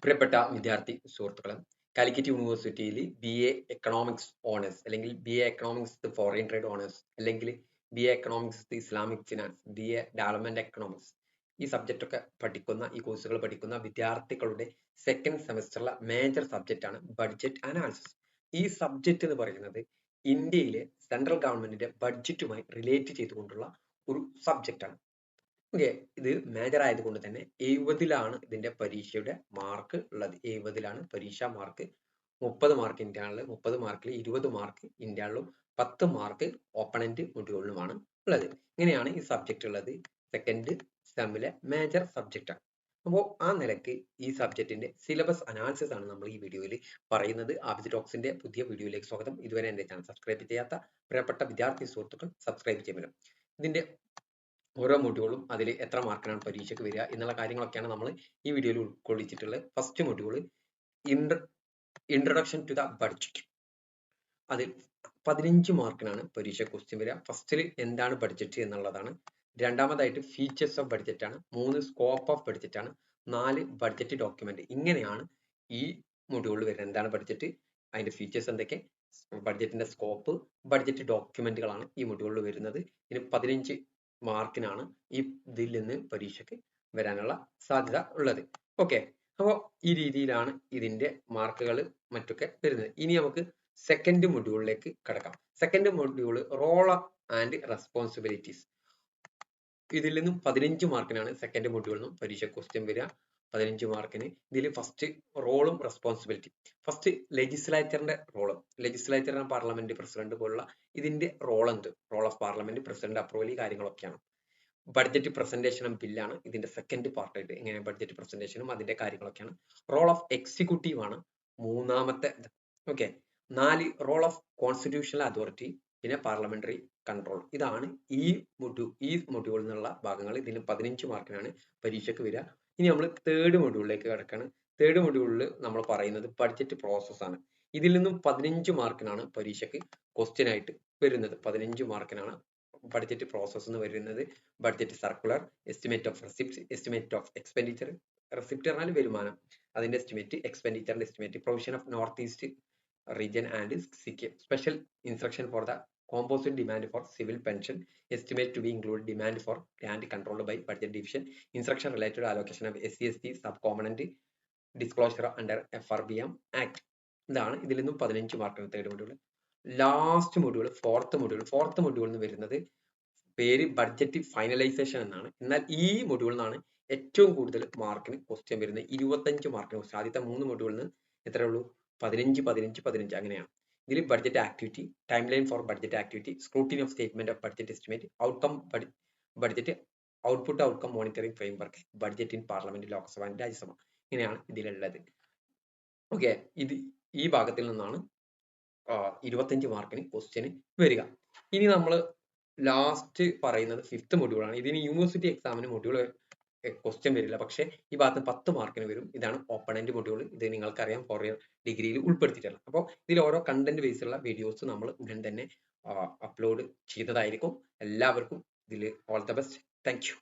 പ്രിയപ്പെട്ട വിദ്യാർത്ഥി സുഹൃത്തുക്കളെ, കാലിക്കറ്റ് യൂണിവേഴ്സിറ്റിയിൽ BA എക്കണോമിക്സ് ഓണേഴ്സ് അല്ലെങ്കിൽ BA economics foreign trade honours അല്ലെങ്കിൽ BA economics Islamic finance, BA development economics ഈ സബ്ജക്റ്റ് ഒക്കെ പഠിക്കുന്ന ഈ കോഴ്സുകൾ പഠിക്കുന്ന വിദ്യാർത്ഥികളുടെ സെക്കൻഡ് സെമസ്റ്ററിലെ മേജർ സബ്ജക്റ്റ് ആണ് ബഡ്ജറ്റ് അനാലിസിസ്. ഈ സബ്ജക്റ്റ് എന്ന് പറയുന്നത് ഇന്ത്യയിലെ സെൻട്രൽ ഗവൺമെന്റിന്റെ ബഡ്ജറ്റുമായി റിലേറ്റ് ചെയ്തുകൊണ്ടുള്ള ഒരു സബ്ജക്റ്റ് ആണ്. ഓക്കെ, ഇത് മേജർ ആയതുകൊണ്ട് തന്നെ 70-ലാണ് ഇതിന്റെ പരീക്ഷയുടെ മാർക്ക് ഉള്ളത്. 70-ലാണ് പരീക്ഷാ മാർക്ക്. 30 മാർക്ക് ഇന്റേണൽ, 30 മാർക്കിൽ 20 മാർക്ക് ഇന്റേണലും 10 മാർക്ക് ഓപ്പണന്റ് മൊഡ്യൂളിലുമാണ് ഉള്ളത്. ഇങ്ങനെയാണ് ഈ സബ്ജക്റ്റ് ഉള്ളത്. സെക്കൻഡ് സെമ്മിലെ മേജർ സബ്ജക്റ്റ് ആണ്. അപ്പോൾ ആ നിലയ്ക്ക് ഈ സബ്ജക്റ്റിന്റെ സിലബസ് അനാലിസിസ് ആണ് നമ്മൾ ഈ വീഡിയോയിൽ പറയുന്നത്. ആബിദ് ടോക്സിന്റെ പുതിയ വീഡിയോയിലേക്ക് സ്വാഗതം. ഇതുവരെ എന്റെ ചാനൽ സബ്സ്ക്രൈബ് ചെയ്യാത്ത പ്രിയപ്പെട്ട വിദ്യാർത്ഥി സുഹൃത്തുക്കൾ സബ്സ്ക്രൈബ് ചെയ്യുമല്ലോ. ഇതിന്റെ ഓരോ മൊഡ്യൂളും അതിൽ എത്ര മാർക്കിനാണ് പരീക്ഷയ്ക്ക് വരിക എന്നുള്ള കാര്യങ്ങളൊക്കെയാണ് നമ്മൾ ഈ വീഡിയോയിൽ ഉൾക്കൊള്ളിച്ചിട്ടുള്ളത്. First module introduction to the budget. അതിൽ 15 മാർക്കിനാണ് പരീക്ഷ ക്വസ്റ്റ്യൻ വരിക. ഫസ്റ്റിൽ എന്താണ് ബഡ്ജറ്റ് എന്നുള്ളതാണ്. രണ്ടാമതായിട്ട് ഫീച്ചേഴ്സ് ഓഫ് ബഡ്ജറ്റ് ആണ്. 3 സ്കോപ്പ് ഓഫ് ബഡ്ജറ്റ് ആണ്. 4 ബഡ്ജറ്റ് ഡോക്യുമെന്റ്. ഇങ്ങനെയാണ് ഈ മൊഡ്യൂളിൽ വരുന്നത്. എന്താണ് ബഡ്ജറ്റ്, അതിന്റെ ഫീച്ചേഴ്സ് എന്തൊക്കെ, ബഡ്ജറ്റിന്റെ സ്കോപ്പ്, ബഡ്ജറ്റ് ഡോക്യുമെന്റുകളാണ് ഈ മൊഡ്യൂളിൽ വരുന്നത്. ഇതിന് 15 മാർക്കിനാണ് ഈ ഇതിൽ നിന്ന് പരീക്ഷയ്ക്ക് വരാനുള്ള സാധ്യത ഉള്ളത്. ഓക്കെ, അപ്പോൾ ഈ രീതിയിലാണ് ഇതിന്റെ മാർക്കുകൾ മറ്റൊക്കെ വരുന്നത്. ഇനി നമുക്ക് സെക്കൻഡ് മൊഡ്യൂളിലേക്ക് കടക്കാം. Second module role and responsibilities. ഇതിൽ നിന്നും 15 മാർക്കിനാണ് സെക്കൻഡ് മൊഡ്യൂളിൽ നിന്നും പരീക്ഷ ക്വസ്റ്റ്യൻ വരിക. 15 മാർക്കിന്. ഇതിൽ ഫസ്റ്റ് റോളും റെസ്പോൺസിബിലിറ്റി. ഫസ്റ്റ് ലെജിസ്ലേച്ചറിന്റെ റോള്. ലെജിസ്ലേച്ചറിന് പാർലമെന്റ് പ്രസിഡന്റ് പോലുള്ള ഇതിന്റെ റോൾ എന്ത്, role of parliament, president approval, ഈ കാര്യങ്ങളൊക്കെയാണ്. ബഡ്ജറ്റ് പ്രസന്റേഷനും ബില്ലാണ് ഇതിന്റെ സെക്കൻഡ് പാർട്ടായിട്ട്. ഇങ്ങനെ ബഡ്ജറ്റ് പ്രസന്റേഷനും അതിന്റെ കാര്യങ്ങളൊക്കെയാണ്. റോൾ ഓഫ് എക്സിക്യൂട്ടീവ് ആണ് മൂന്നാമത്തെ. Okay, 4 role of constitutional authority, പിന്നെ പാർലമെന്ററി കൺട്രോൾ. ഇതാണ് ഈ മൊഡ്യൂളിൽ നിന്നുള്ള ഭാഗങ്ങൾ. ഇതിന് 15 മാർക്കിനാണ് പരീക്ഷയ്ക്ക് വരിക. ഇനി നമ്മൾ തേർഡ് മൊഡ്യൂളിലേക്ക് കിടക്കാണ്. തേർഡ് മൊഡ്യൂളിൽ നമ്മൾ പറയുന്നത് ബഡ്ജറ്റ് പ്രോസസ് ആണ്. ഇതിൽ നിന്നും 15 മാർക്കിനാണ് പരീക്ഷയ്ക്ക് ക്വസ്റ്റ്യൻ ആയിട്ട് വരുന്നത്. 15 മാർക്കിനാണ് ബഡ്ജറ്റ് പ്രോസസ് എന്ന് വരുന്നത്. Budget circular, estimate of receipt, estimate of expenditure. Receipt പറഞ്ഞാൽ വരുമാനം, അതിന്റെ എസ്റ്റിമേറ്റ്, എക്സ്പെൻഡിച്ചറിന്റെ estimate, provision of north east region and Sikkim, special instruction for the composite demand for civil pension, estimate to be included demand for grant controlled by budget division, instruction related to allocation of SC/ST subcomponent, disclosure under FRBM Act. ഇതാണ് ഇതിൽ നിന്നും 15 മാർക്കാണ് third module. Last module fourth module എന്ന് വരുന്നത് പേര് budget finalisation എന്നാണ്. എന്നാൽ ഈ മൊഡ്യൂളിൽ നിന്നാണ് ഏറ്റവും കൂടുതൽ മാർക്കിന് ക്വസ്റ്റ്യൻ വരുന്നത്. 25 മാർക്കിന് ക്വസ്റ്റ്യൻ. ആദ്യത്തെ 3 മൊഡ്യൂളിൽ നിന്ന് എത്ര ഉള്ളൂ, 15, 15, 15 അങ്ങനെയാണ്. ഇതിൽ budget activity, time line four budget activity, scrutiny of statement of budget estimate, outcome budget, output outcome monitoring framework, budget in parliament, Lok Sabha, Rajya Sabha. ഇങ്ങനെയാണ് ഇതിലുള്ളത്. ഓക്കെ, ഇത് ഈ ഭാഗത്തിൽ നിന്നാണ് 25 മാർക്കിന് ക്വസ്റ്റ്യൻ വരിക. ഇനി നമ്മൾ ലാസ്റ്റ് പറയുന്നത് ഫിഫ്ത്ത് മൊഡ്യൂളാണ്. ഇതിന് യൂണിവേഴ്സിറ്റി എക്സാമിന് മൊഡ്യൂൾ ക്വസ്റ്റ്യൻ വരില്ല, പക്ഷെ ഈ ഭാഗത്ത് 10 മാർക്കിന് വരും. ഇതാണ് ഓപ്പണന്റ് മൊഡ്യൂൾ. ഇത് നിങ്ങൾക്കറിയാം 4 ഇയർ ഡിഗ്രിയിൽ ഉൾപ്പെടുത്തിയിട്ടുണ്ട്. അപ്പോൾ ഇതിൽ ഓരോ കണ്ടന്റ് ബേസിലുള്ള വീഡിയോസ് നമ്മൾ ഉടൻ തന്നെ അപ്ലോഡ് ചെയ്തതായിരിക്കും. എല്ലാവർക്കും ഇതിൽ all the best. Thank you.